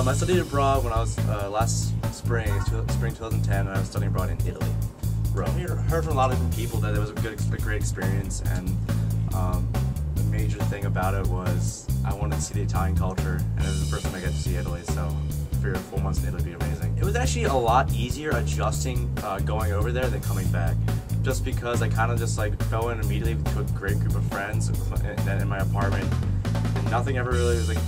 I studied abroad when I was last spring 2010, and I was studying abroad in Italy. Rome. I heard from a lot of different people that it was a great experience, and the major thing about it was I wanted to see the Italian culture, and it was the first time I got to see Italy, so I figured 4 months in Italy would be amazing. It was actually a lot easier adjusting going over there than coming back, just because I kind of just like fell in immediately to a great group of friends in my apartment, and nothing ever really was like,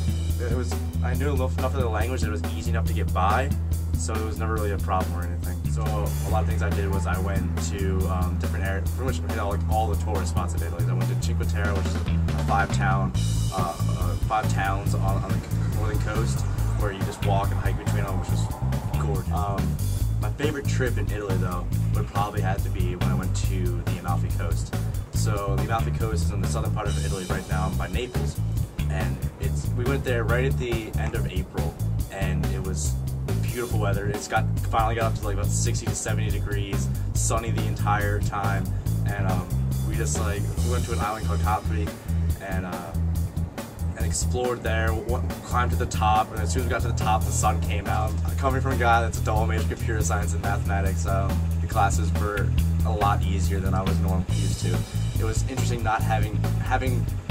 I knew enough of the language that it was easy enough to get by, so it was never really a problem or anything. So a lot of things I did was I went to different areas, pretty much like all the tourist spots in Italy. I went to Cinque Terre, which is a five towns on the northern coast, where you just walk and hike between them, which was gorgeous. My favorite trip in Italy, though, would probably have to be when I went to the Amalfi Coast. So the Amalfi Coast is in the southern part of Italy right now by Naples, and we went there right at the end of April, and it was beautiful weather. It's finally got up to like about 60 to 70 degrees, sunny the entire time, and we went to an island called Capri, and explored there, climbed to the top, and as soon as we got to the top, the sun came out. Coming from a guy that's a double major in computer science and mathematics, the classes were a lot easier than I was normally used to. It was interesting not having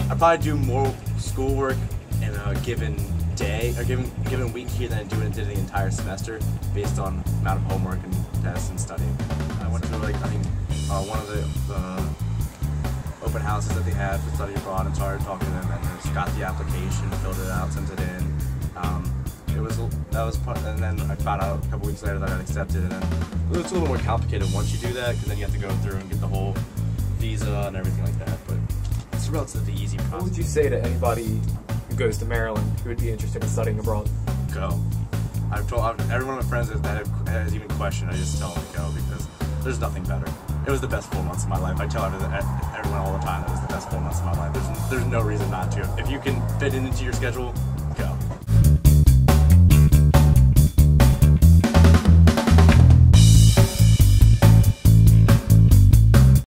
I'd probably do more schoolwork in a given day, or given week here than I did the entire semester, based on the amount of homework and tests and studying. I went to one of the open houses that they had for study abroad and started talking to them, and just got the application, filled it out, sent it in. And then I found out a couple weeks later that I got accepted, and then it's a little more complicated once you do that, because then you have to go through and get the whole visa and everything like that. But it's a relatively easy process. What would you say to anybody who goes to Maryland who would be interested in studying abroad? Go. I've told every one of my friends that has even questioned, I just tell them to go, because there's nothing better. It was the best 4 months of my life. I tell everyone all the time that it was the best 4 months of my life. There's no reason not to. If you can fit it into your schedule,